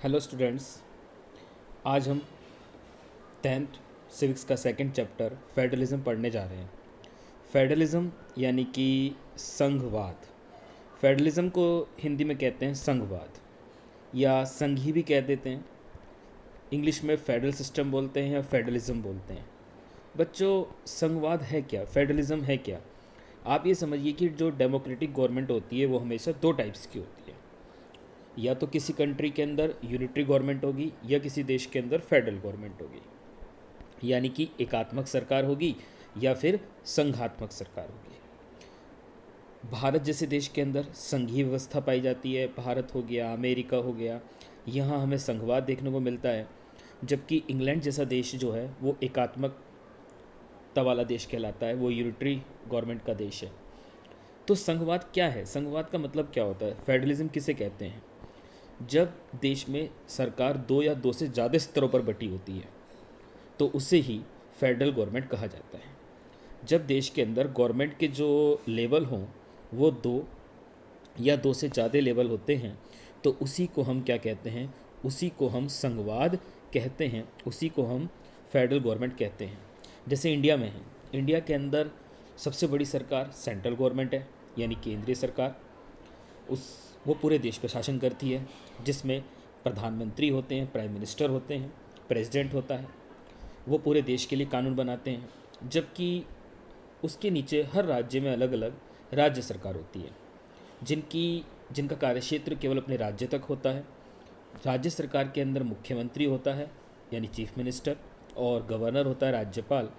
Hello students. आज हम 10th civics का सेकंड चैप्टर फेडरलिज्म पढ़ने जा रहे हैं। फेडरलिज्म यानी कि संघवाद। फेडरलिज्म को हिंदी में कहते हैं संघवाद या संघी भी कह देते हैं। इंग्लिश में फेडरल सिस्टम बोलते हैं या फेडरलिज्म बोलते हैं। बच्चों, संघवाद है क्या, फेडरलिज्म है क्या? आप ये समझिए कि जो डेमोक्रेटिक गवर्नमेंट होती है वो हमेशा दो टाइप्स की होती है। या तो किसी कंट्री के अंदर यूनिटरी गवर्नमेंट होगी या किसी देश के अंदर फेडरल गवर्नमेंट होगी, यानी कि एकात्मक सरकार होगी या फिर संघात्मक सरकार होगी। भारत जैसे देश के अंदर संघीय व्यवस्था पाई जाती है। भारत हो गया, अमेरिका हो गया, यहाँ हमें संघवाद देखने को मिलता है। जबकि इंग्लैंड जैसा देश जो है वो एकात्मकता वाला देश कहलाता है, वो यूनिटरी गवर्नमेंट का देश है। तो संघवाद क्या है? संघवाद का मतलब क्या होता है? फेडरलिज्म किसे कहते हैं? जब देश में सरकार दो या दो से ज़्यादा स्तरों पर बटी होती है तो उसे ही फेडरल गवर्नमेंट कहा जाता है। जब देश के अंदर गवर्नमेंट के जो लेवल हों वो दो या दो से ज़्यादा लेवल होते हैं तो उसी को हम क्या कहते हैं? उसी को हम संघवाद कहते हैं, उसी को हम फेडरल गवर्नमेंट कहते हैं। जैसे इंडिया में है, इंडिया के अंदर सबसे बड़ी सरकार सेंट्रल गवर्नमेंट है, यानी केंद्रीय सरकार। उस वो पूरे देश पर शासन करती है, जिसमें प्रधानमंत्री होते हैं, प्राइम मिनिस्टर होते हैं, प्रेसिडेंट होता है। वो पूरे देश के लिए कानून बनाते हैं। जबकि उसके नीचे हर राज्य में अलग अलग राज्य सरकार होती है, जिनका कार्यक्षेत्र केवल अपने राज्य तक होता है। राज्य सरकार के अंदर मुख्यमंत्री होता है, यानी चीफ मिनिस्टर, और गवर्नर होता है, राज्यपाल,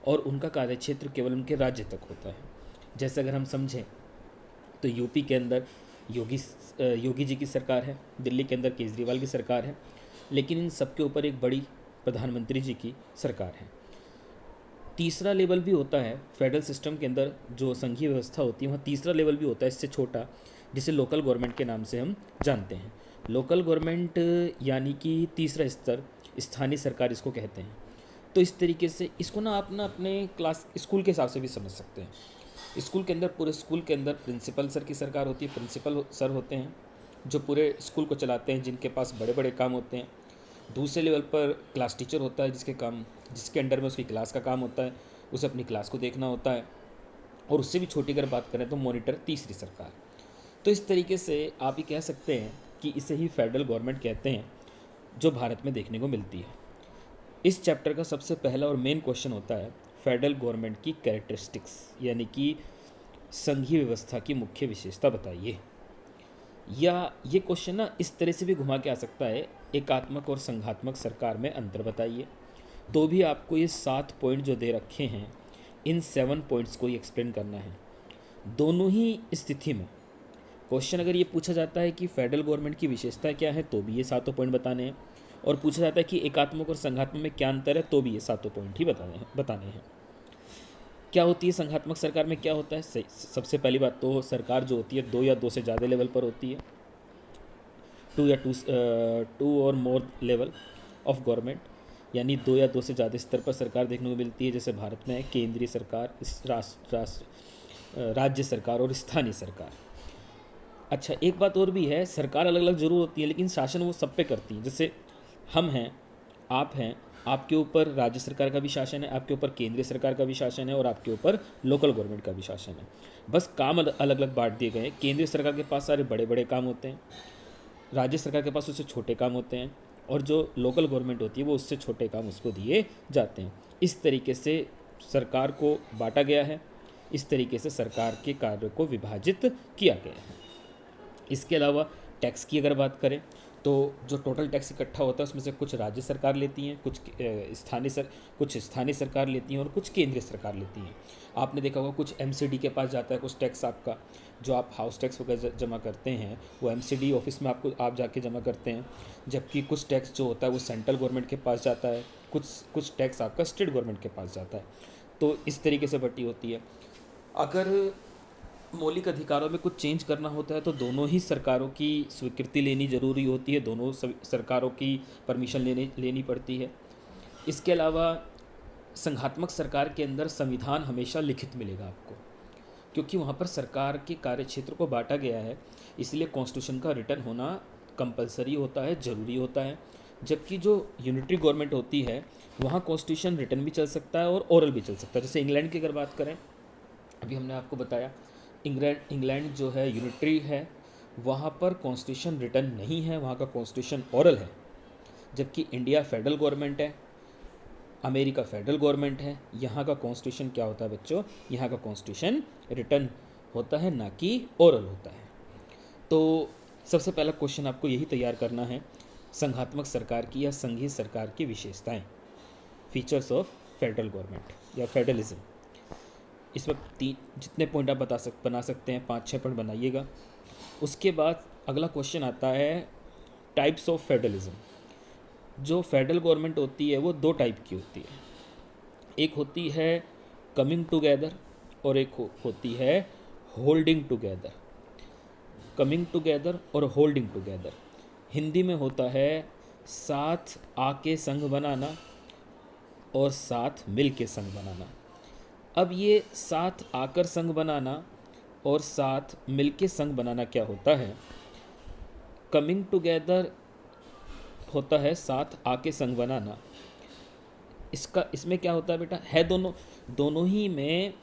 और उनका कार्यक्षेत्र केवल उनके राज्य तक होता है। जैसे अगर हम समझें तो यूपी के अंदर योगी जी की सरकार है, दिल्ली के अंदर केजरीवाल की सरकार है, लेकिन इन सबके ऊपर एक बड़ी प्रधानमंत्री जी की सरकार है। तीसरा लेवल भी होता है फेडरल सिस्टम के अंदर, जो संघीय व्यवस्था होती है वहाँ तीसरा लेवल भी होता है इससे छोटा, जिसे लोकल गवर्नमेंट के नाम से हम जानते हैं। लोकल गवर्नमेंट यानी कि तीसरा स्तर, स्थानीय सरकार इसको कहते हैं। तो इस तरीके से इसको ना आप अपने क्लास स्कूल के हिसाब से भी समझ सकते हैं। स्कूल के अंदर, पूरे स्कूल के अंदर प्रिंसिपल सर की सरकार होती है। प्रिंसिपल सर होते हैं जो पूरे स्कूल को चलाते हैं, जिनके पास बड़े बड़े काम होते हैं। दूसरे लेवल पर क्लास टीचर होता है, जिसके अंडर में उसकी क्लास का काम होता है, उसे अपनी क्लास को देखना होता है। और उससे भी छोटी अगर बात करें तो मॉनिटर, तीसरी सरकार। तो इस तरीके से आप ये कह सकते हैं कि इसे ही फेडरल गवर्नमेंट कहते हैं, जो भारत में देखने को मिलती है। इस चैप्टर का सबसे पहला और मेन क्वेश्चन होता है फेडरल गवर्नमेंट की कैरेक्टरिस्टिक्स, यानी कि संघीय व्यवस्था की मुख्य विशेषता बताइए। या ये क्वेश्चन ना इस तरह से भी घुमा के आ सकता है, एकात्मक और संघात्मक सरकार में अंतर बताइए। तो भी आपको ये 7 पॉइंट जो दे रखे हैं, इन 7 पॉइंट्स को ही एक्सप्लेन करना है। दोनों ही स्थिति में क्वेश्चन अगर ये पूछा जाता है कि फेडरल गवर्नमेंट की विशेषता क्या है, तो भी ये 7 पॉइंट बताने हैं। और पूछा जाता है कि एकात्मक और संघात्मक में क्या अंतर है, तो भी ये 7 पॉइंट ही बताने हैं। क्या होती है संघात्मक सरकार में, क्या होता है? सबसे पहली बात तो सरकार जो होती है दो या दो से ज़्यादा लेवल पर होती है, टू और मोर लेवल ऑफ गवर्नमेंट, यानी दो या दो से ज़्यादा स्तर पर सरकार देखने को मिलती है। जैसे भारत में है केंद्रीय सरकार, राज्य सरकार और स्थानीय सरकार। अच्छा, एक बात और भी है, सरकार अलग अलग जरूर होती है लेकिन शासन वो सब पे करती है। जैसे हम हैं, आप हैं, आपके ऊपर राज्य सरकार का भी शासन है, आपके ऊपर केंद्रीय सरकार का भी शासन है, और आपके ऊपर लोकल गवर्नमेंट का भी शासन है। बस काम अलग अलग बांट दिए गए हैं। केंद्रीय सरकार के पास सारे बड़े बड़े काम होते हैं, राज्य सरकार के पास उससे छोटे काम होते हैं, और जो लोकल गवर्नमेंट होती है वो उससे छोटे काम उसको दिए जाते हैं। इस तरीके से सरकार को बांटा गया है, इस तरीके से सरकार के कार्य को विभाजित किया गया है। इसके अलावा टैक्स की अगर बात करें तो जो टोटल टैक्स इकट्ठा होता है उसमें से कुछ राज्य सरकार लेती हैं, कुछ स्थानीय सरकार लेती हैं और कुछ केंद्रीय सरकार लेती हैं। आपने देखा होगा कुछ एमसीडी के पास जाता है कुछ टैक्स, आपका जो आप हाउस टैक्स वगैरह जमा करते हैं वो एमसीडी ऑफिस में आप जाके जमा करते हैं। जबकि कुछ टैक्स जो होता है वो सेंट्रल गवर्नमेंट के पास जाता है, कुछ टैक्स आपका स्टेट गवर्नमेंट के पास जाता है। तो इस तरीके से बटी होती है। अगर मौलिक अधिकारों में कुछ चेंज करना होता है तो दोनों ही सरकारों की स्वीकृति लेनी ज़रूरी होती है, दोनों सरकारों की परमिशन लेनी पड़ती है। इसके अलावा संघात्मक सरकार के अंदर संविधान हमेशा लिखित मिलेगा आपको, क्योंकि वहाँ पर सरकार के कार्यक्षेत्र को बांटा गया है, इसलिए कॉन्स्टिट्यूशन का रिटर्न होना कंपलसरी होता है, ज़रूरी होता है। जबकि जो यूनिटरी गवर्नमेंट होती है वहाँ कॉन्स्टिट्यूशन रिटन भी चल सकता है और ओरल भी चल सकता है। जैसे इंग्लैंड की अगर बात करें, अभी हमने आपको बताया इंग्लैंड जो है यूनिटरी है, वहाँ पर कॉन्स्टिट्यूशन रिटन नहीं है, वहाँ का कॉन्स्टिट्यूशन ओरल है। जबकि इंडिया फेडरल गवर्नमेंट है, अमेरिका फेडरल गवर्नमेंट है, यहाँ का कॉन्स्टिट्यूशन क्या होता है बच्चों, यहाँ का कॉन्स्टिट्यूशन रिटन होता है, ना कि ओरल होता है। तो सबसे पहला क्वेश्चन आपको यही तैयार करना है, संघात्मक सरकार की या संघीय सरकार की विशेषताएं, फीचर्स ऑफ फेडरल गवर्नमेंट या फेडरलिज्म। इसमें जितने पॉइंट आप बना सकते हैं, 5-6 पॉइंट बनाइएगा। उसके बाद अगला क्वेश्चन आता है टाइप्स ऑफ फेडरलिज्म। जो फेडरल गवर्नमेंट होती है वो 2 टाइप की होती है, एक होती है कमिंग टुगेदर और एक होती है होल्डिंग टुगेदर। कमिंग टुगेदर और होल्डिंग टुगेदर हिंदी में होता है साथ आके संघ बनाना और साथ मिल के संघ बनाना। अब ये साथ आकर संघ बनाना और साथ मिल के संघ बनाना क्या होता है? कमिंग टुगेदर होता है साथ आके संघ बनाना। इसमें क्या होता है बेटा, है दोनों ही में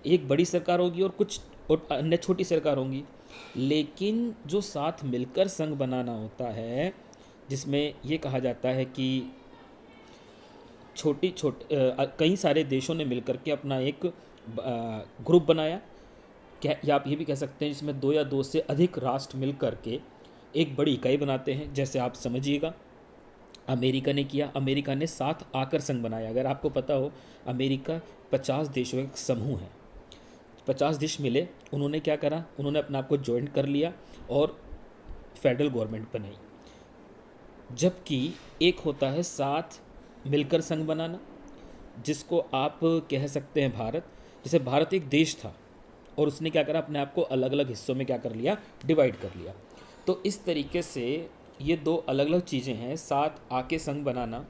एक बड़ी सरकार होगी और कुछ और अन्य छोटी सरकार होंगी, लेकिन जो साथ मिलकर संघ बनाना होता है, जिसमें ये कहा जाता है कि कई सारे देशों ने मिलकर के अपना एक ग्रुप बनाया, क्या या आप ये भी कह सकते हैं जिसमें 2 या 2 से अधिक राष्ट्र मिलकर के एक बड़ी इकाई बनाते हैं। जैसे आप समझिएगा अमेरिका ने किया, अमेरिका ने साथ आकर संघ बनाया। अगर आपको पता हो, अमेरिका 50 देशों का एक समूह है, 50 देश मिले, उन्होंने क्या करा, उन्होंने अपने आप को ज्वाइंट कर लिया और फेडरल गवर्नमेंट बनाई। जबकि एक होता है साथ मिलकर संघ बनाना, जिसको आप कह सकते हैं भारत। जैसे भारत एक देश था और उसने क्या करा, अपने आप को अलग अलग हिस्सों में क्या कर लिया, डिवाइड कर लिया। तो इस तरीके से ये 2 अलग अलग चीज़ें हैं, साथ आके संघ बनाना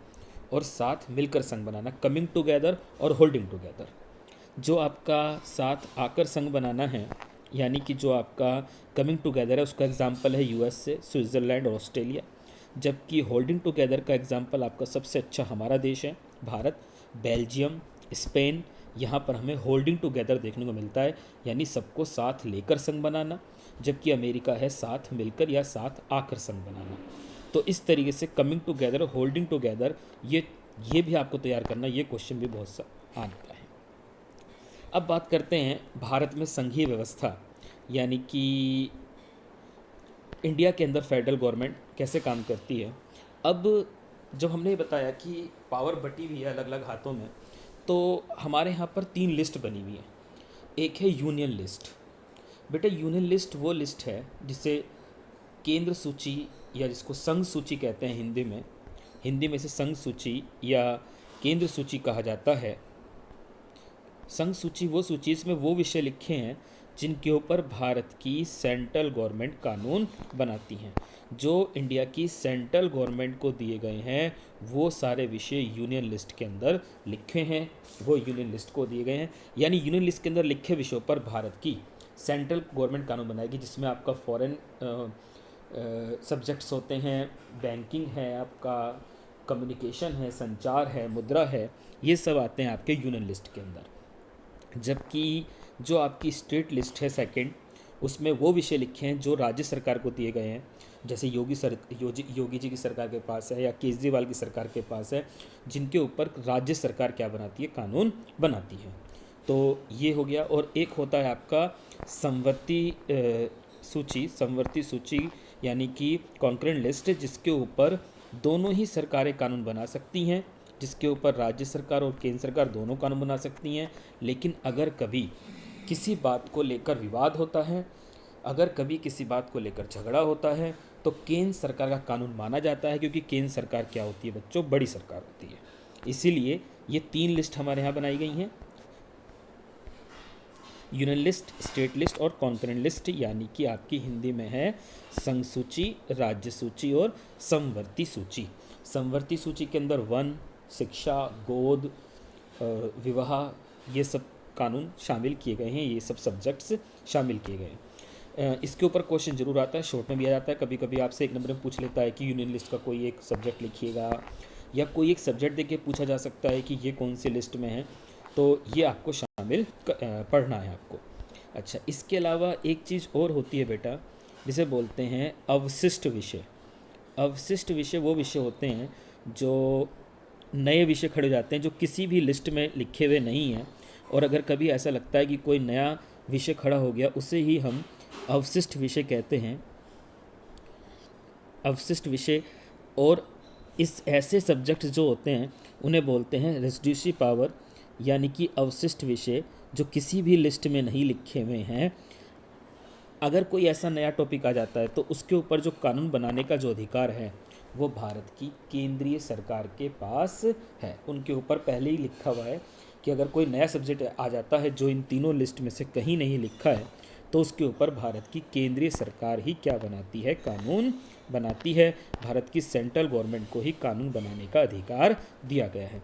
और साथ मिलकर संघ बनाना, कमिंग टुगेदर और होल्डिंग टुगेदर। जो आपका साथ आकर संघ बनाना है, यानी कि जो आपका कमिंग टुगेदर है, उसका एग्जांपल है यूएसए, स्विट्ज़रलैंड और ऑस्ट्रेलिया। जबकि होल्डिंग टुगेदर का एग्जांपल आपका सबसे अच्छा हमारा देश है भारत, बेल्जियम, स्पेन। यहाँ पर हमें होल्डिंग टुगेदर देखने को मिलता है, यानी सबको साथ लेकर संघ बनाना। जबकि अमेरिका है साथ मिलकर या साथ आकर संघ बनाना। तो इस तरीके से कमिंग टुगेदर, होल्डिंग टुगेदर, ये भी आपको तैयार करना, ये क्वेश्चन भी बहुत सा आता है। अब बात करते हैं भारत में संघीय व्यवस्था, यानी कि इंडिया के अंदर फेडरल गवर्नमेंट कैसे काम करती है। अब जब हमने बताया कि पावर बटी हुई है अलग अलग हाथों में, तो हमारे यहाँ पर 3 लिस्ट बनी हुई है। एक है यूनियन लिस्ट। बेटा यूनियन लिस्ट वो लिस्ट है जिसे केंद्र सूची या जिसको संघ सूची कहते हैं हिंदी में से संघ सूची या केंद्र सूची कहा जाता है। संघ सूची वो सूची इसमें वो विषय लिखे हैं जिनके ऊपर भारत की सेंट्रल गवर्नमेंट कानून बनाती हैं। जो इंडिया की सेंट्रल गवर्नमेंट को दिए गए हैं वो सारे विषय यूनियन लिस्ट के अंदर लिखे हैं, वो यूनियन लिस्ट को दिए गए हैं। यानी यूनियन लिस्ट के अंदर लिखे विषयों पर भारत की सेंट्रल गवर्नमेंट कानून बनाएगी, जिसमें आपका फॉरेन सब्जेक्ट्स होते हैं, बैंकिंग है, आपका कम्युनिकेशन है, संचार है, मुद्रा है, ये सब आते हैं आपके यूनियन लिस्ट के अंदर। जबकि जो आपकी स्टेट लिस्ट है सेकंड, उसमें वो विषय लिखे हैं जो राज्य सरकार को दिए गए हैं। जैसे योगी जी की सरकार के पास है या केजरीवाल की सरकार के पास है, जिनके ऊपर राज्य सरकार क्या बनाती है, कानून बनाती है। तो ये हो गया। और एक होता है आपका समवर्ती सूची यानी कि कॉन्करेंट लिस्ट, जिसके ऊपर दोनों ही सरकारें कानून बना सकती हैं, जिसके ऊपर राज्य सरकार और केंद्र सरकार दोनों कानून बना सकती हैं। लेकिन अगर कभी किसी बात को लेकर विवाद होता है, अगर कभी किसी बात को लेकर झगड़ा होता है, तो केंद्र सरकार का कानून माना जाता है, क्योंकि केंद्र सरकार क्या होती है बच्चों, बड़ी सरकार होती है। इसीलिए ये 3 लिस्ट हमारे यहाँ बनाई गई हैं, यूनियन लिस्ट, स्टेट लिस्ट और कॉन्करेंट लिस्ट, यानी कि आपकी हिंदी में है संघ सूची, राज्य सूची और समवर्ती सूची। समवर्ती सूची के अंदर वन, शिक्षा, गोद, विवाह, ये सब कानून शामिल किए गए हैं, ये सब सब्जेक्ट्स शामिल किए गए हैं। इसके ऊपर क्वेश्चन जरूर आता है, शॉर्ट में भी आ जाता है, कभी कभी आपसे एक नंबर में पूछ लेता है कि यूनियन लिस्ट का कोई एक सब्जेक्ट लिखिएगा, या कोई एक सब्जेक्ट देके पूछा जा सकता है कि ये कौन सी लिस्ट में है, तो ये आपको शामिल पढ़ना है आपको। अच्छा, इसके अलावा एक चीज़ और होती है बेटा, जिसे बोलते हैं अवशिष्ट विषय। अवशिष्ट विषय वो विषय होते हैं जो नए विषय खड़े हो जाते हैं, जो किसी भी लिस्ट में लिखे हुए नहीं हैं, और अगर कभी ऐसा लगता है कि कोई नया विषय खड़ा हो गया, उसे ही हम अवशिष्ट विषय कहते हैं। अवशिष्ट विषय और इस ऐसे सब्जेक्ट जो होते हैं उन्हें बोलते हैं रेसिड्यूसी पावर, यानी कि अवशिष्ट विषय जो किसी भी लिस्ट में नहीं लिखे हुए हैं। अगर कोई ऐसा नया टॉपिक आ जाता है तो उसके ऊपर जो कानून बनाने का जो अधिकार है वो भारत की केंद्रीय सरकार के पास है। उनके ऊपर पहले ही लिखा हुआ है कि अगर कोई नया सब्जेक्ट आ जाता है जो इन तीनों लिस्ट में से कहीं नहीं लिखा है, तो उसके ऊपर भारत की केंद्रीय सरकार ही क्या बनाती है, कानून बनाती है। भारत की सेंट्रल गवर्नमेंट को ही कानून बनाने का अधिकार दिया गया है।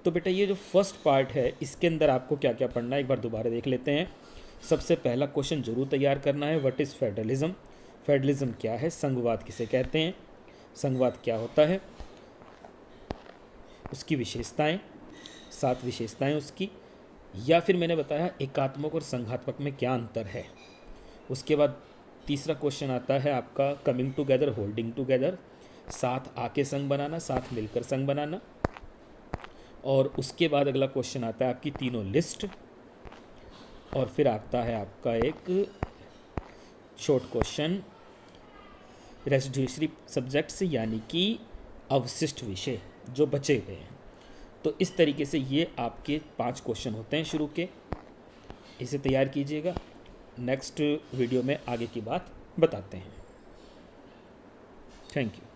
तो बेटा ये जो फर्स्ट पार्ट है, इसके अंदर आपको क्या क्या पढ़ना है एक बार दोबारा देख लेते हैं। सबसे पहला क्वेश्चन जरूर तैयार करना है, व्हाट इज़ फेडरलिज्म। फेडरलिज्म क्या है, संघवाद किसे कहते हैं, संघवाद क्या होता है, उसकी विशेषताएं, 7 विशेषताएं उसकी, या फिर मैंने बताया एकात्मक और संघात्मक में क्या अंतर है। उसके बाद तीसरा क्वेश्चन आता है आपका कमिंग टुगेदर, होल्डिंग टुगेदर, साथ आके संघ बनाना, साथ मिलकर संघ बनाना। और उसके बाद अगला क्वेश्चन आता है आपकी तीनों लिस्ट, और फिर आता है आपका एक शॉर्ट क्वेश्चन रेसिड्यूसरी सब्जेक्ट्स, यानी कि अवशिष्ट विषय जो बचे हुए हैं। तो इस तरीके से ये आपके 5 क्वेश्चन होते हैं शुरू के, इसे तैयार कीजिएगा। नेक्स्ट वीडियो में आगे की बात बताते हैं। Thank you.